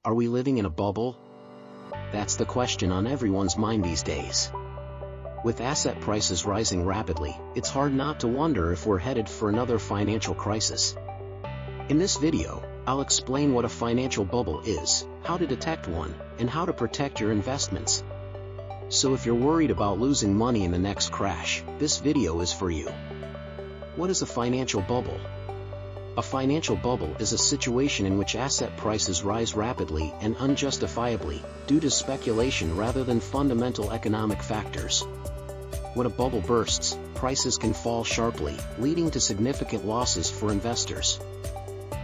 Are we living in a bubble? That's the question on everyone's mind these days. With asset prices rising rapidly, it's hard not to wonder if we're headed for another financial crisis. In this video, I'll explain what a financial bubble is, how to detect one, and how to protect your investments. So if you're worried about losing money in the next crash, this video is for you. What is a financial bubble? A financial bubble is a situation in which asset prices rise rapidly and unjustifiably, due to speculation rather than fundamental economic factors. When a bubble bursts, prices can fall sharply, leading to significant losses for investors.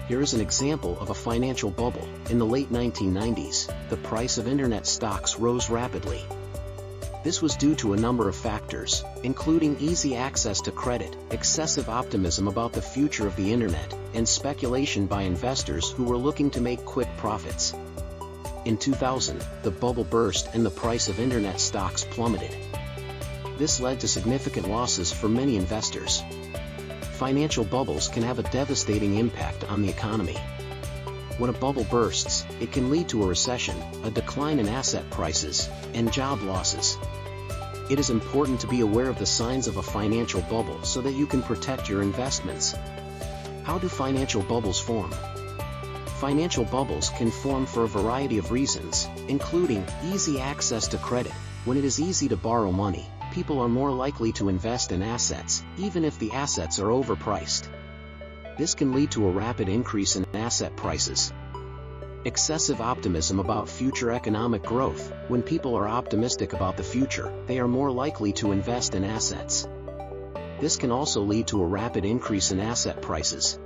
Here is an example of a financial bubble. In the late 1990s, the price of internet stocks rose rapidly. This was due to a number of factors, including easy access to credit, excessive optimism about the future of the internet, and speculation by investors who were looking to make quick profits. In 2000, the bubble burst and the price of internet stocks plummeted. This led to significant losses for many investors. Financial bubbles can have a devastating impact on the economy. When a bubble bursts, it can lead to a recession, a decline in asset prices, and job losses. It is important to be aware of the signs of a financial bubble so that you can protect your investments. How do financial bubbles form? Financial bubbles can form for a variety of reasons, including easy access to credit. When it is easy to borrow money, people are more likely to invest in assets, even if the assets are overpriced. This can lead to a rapid increase in asset prices. Excessive optimism about future economic growth. When people are optimistic about the future, they are more likely to invest in assets. This can also lead to a rapid increase in asset prices.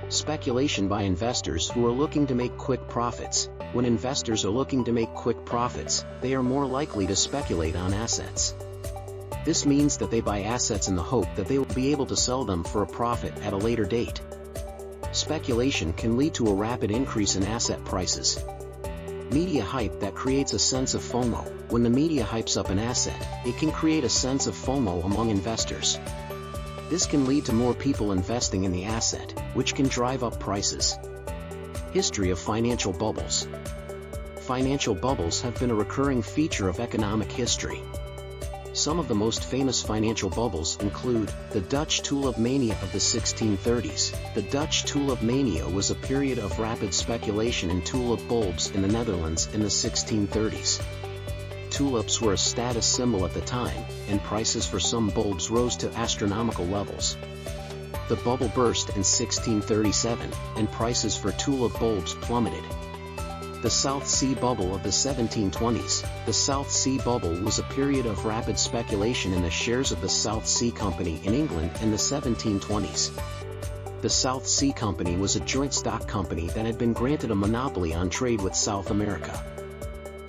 Speculation by investors who are looking to make quick profits. When investors are looking to make quick profits, they are more likely to speculate on assets. This means that they buy assets in the hope that they will be able to sell them for a profit at a later date. Speculation can lead to a rapid increase in asset prices. Media hype that creates a sense of FOMO. When the media hypes up an asset, it can create a sense of FOMO among investors. This can lead to more people investing in the asset, which can drive up prices. History of financial bubbles. Financial bubbles have been a recurring feature of economic history. Some of the most famous financial bubbles include the Dutch tulip mania of the 1630s. The Dutch tulip mania was a period of rapid speculation in tulip bulbs in the Netherlands in the 1630s. Tulips were a status symbol at the time, and prices for some bulbs rose to astronomical levels. The bubble burst in 1637, and prices for tulip bulbs plummeted. The South Sea Bubble of the 1720s. The South Sea Bubble was a period of rapid speculation in the shares of the South Sea Company in England in the 1720s. The South Sea Company was a joint stock company that had been granted a monopoly on trade with South America.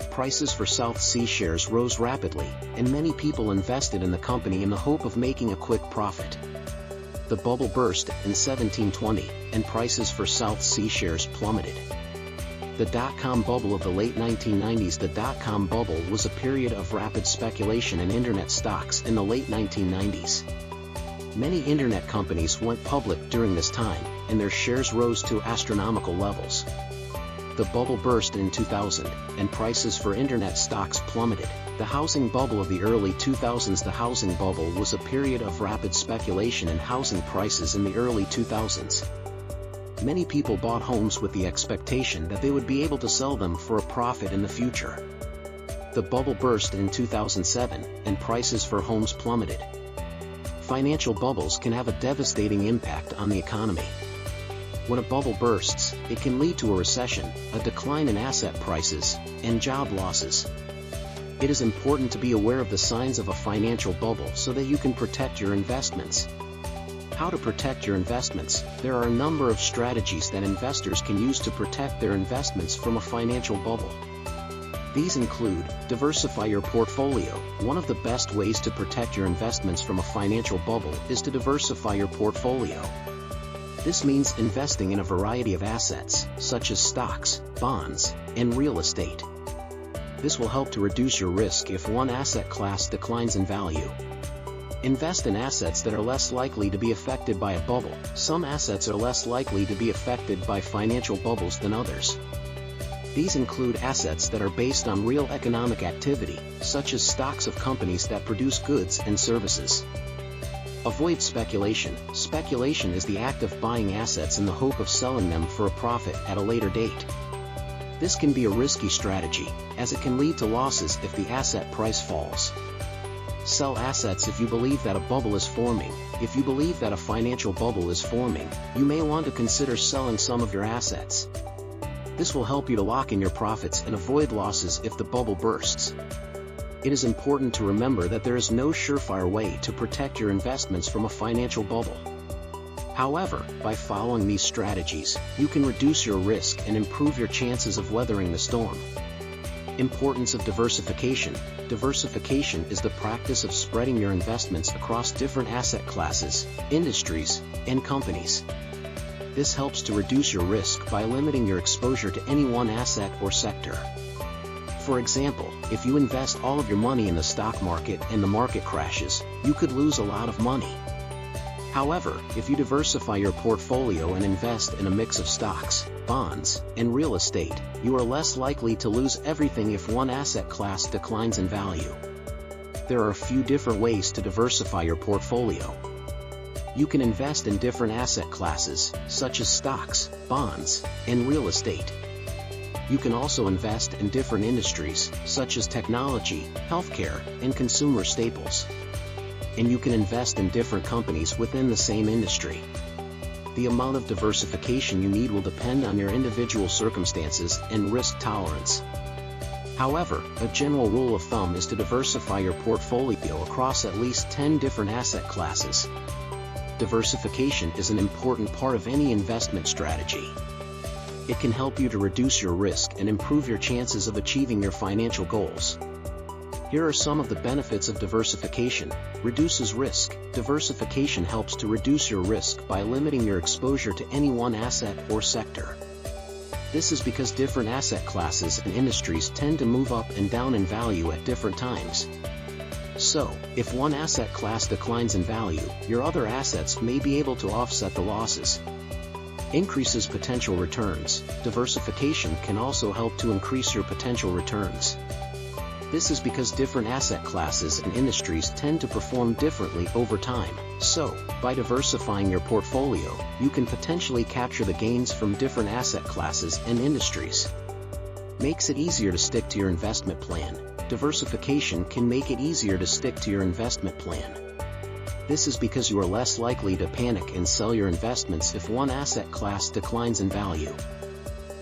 Prices for South Sea shares rose rapidly, and many people invested in the company in the hope of making a quick profit. The bubble burst in 1720, and prices for South Sea shares plummeted. The dot-com bubble of the late 1990s. The dot-com bubble was a period of rapid speculation in internet stocks in the late 1990s. Many internet companies went public during this time, and their shares rose to astronomical levels. The bubble burst in 2000, and prices for internet stocks plummeted. The housing bubble of the early 2000s. The housing bubble was a period of rapid speculation in housing prices in the early 2000s. Many people bought homes with the expectation that they would be able to sell them for a profit in the future. The bubble burst in 2007, and prices for homes plummeted. Financial bubbles can have a devastating impact on the economy. When a bubble bursts, it can lead to a recession, a decline in asset prices, and job losses. It is important to be aware of the signs of a financial bubble so that you can protect your investments. How to protect your investments. There are a number of strategies that investors can use to protect their investments from a financial bubble. These include, diversify your portfolio. One of the best ways to protect your investments from a financial bubble is to diversify your portfolio. This means investing in a variety of assets, such as stocks, bonds, and real estate. This will help to reduce your risk if one asset class declines in value. Invest in assets that are less likely to be affected by a bubble. Some assets are less likely to be affected by financial bubbles than others. These include assets that are based on real economic activity, such as stocks of companies that produce goods and services. Avoid speculation. Speculation is the act of buying assets in the hope of selling them for a profit at a later date. This can be a risky strategy, as it can lead to losses if the asset price falls. Sell assets if you believe that a bubble is forming. If you believe that a financial bubble is forming, you may want to consider selling some of your assets. This will help you to lock in your profits and avoid losses if the bubble bursts. It is important to remember that there is no surefire way to protect your investments from a financial bubble. However, by following these strategies, you can reduce your risk and improve your chances of weathering the storm. Importance of diversification. Diversification is the practice of spreading your investments across different asset classes, industries, and companies. This helps to reduce your risk by limiting your exposure to any one asset or sector. For example, if you invest all of your money in the stock market and the market crashes, you could lose a lot of money. However, if you diversify your portfolio and invest in a mix of stocks, bonds, and real estate, you are less likely to lose everything if one asset class declines in value. There are a few different ways to diversify your portfolio. You can invest in different asset classes, such as stocks, bonds, and real estate. You can also invest in different industries, such as technology, healthcare, and consumer staples. And you can invest in different companies within the same industry. The amount of diversification you need will depend on your individual circumstances and risk tolerance. However, a general rule of thumb is to diversify your portfolio across at least 10 different asset classes. Diversification is an important part of any investment strategy. It can help you to reduce your risk and improve your chances of achieving your financial goals. Here are some of the benefits of diversification. Reduces risk. Diversification helps to reduce your risk by limiting your exposure to any one asset or sector. This is because different asset classes and industries tend to move up and down in value at different times. So, if one asset class declines in value, your other assets may be able to offset the losses. Increases potential returns. Diversification can also help to increase your potential returns. This is because different asset classes and industries tend to perform differently over time. So, by diversifying your portfolio, you can potentially capture the gains from different asset classes and industries. Makes it easier to stick to your investment plan. Diversification can make it easier to stick to your investment plan. This is because you are less likely to panic and sell your investments if one asset class declines in value.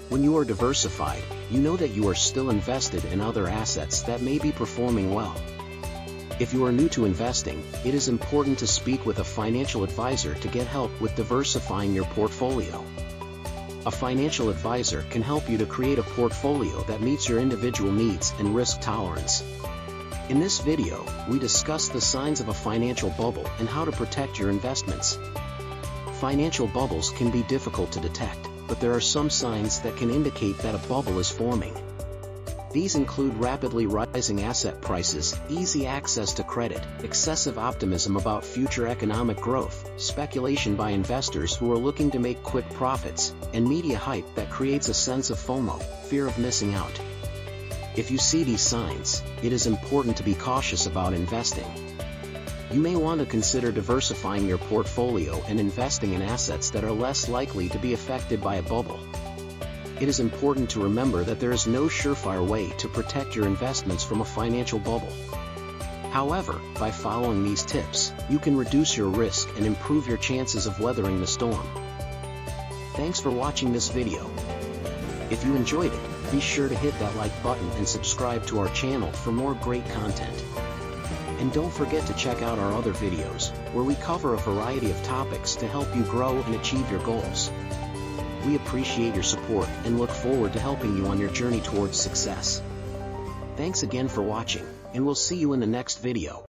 When you are diversified, you know that you are still invested in other assets that may be performing well. If you are new to investing, it is important to speak with a financial advisor to get help with diversifying your portfolio. A financial advisor can help you to create a portfolio that meets your individual needs and risk tolerance. In this video, we discuss the signs of a financial bubble and how to protect your investments. Financial bubbles can be difficult to detect, but there are some signs that can indicate that a bubble is forming. These include rapidly rising asset prices, easy access to credit, excessive optimism about future economic growth, speculation by investors who are looking to make quick profits, and media hype that creates a sense of FOMO, fear of missing out. If you see these signs, it is important to be cautious about investing. You may want to consider diversifying your portfolio and investing in assets that are less likely to be affected by a bubble. It is important to remember that there is no surefire way to protect your investments from a financial bubble. However, by following these tips, you can reduce your risk and improve your chances of weathering the storm. Thanks for watching this video. If you enjoyed it, be sure to hit that like button and subscribe to our channel for more great content. And don't forget to check out our other videos, where we cover a variety of topics to help you grow and achieve your goals. We appreciate your support and look forward to helping you on your journey towards success. Thanks again for watching, and we'll see you in the next video.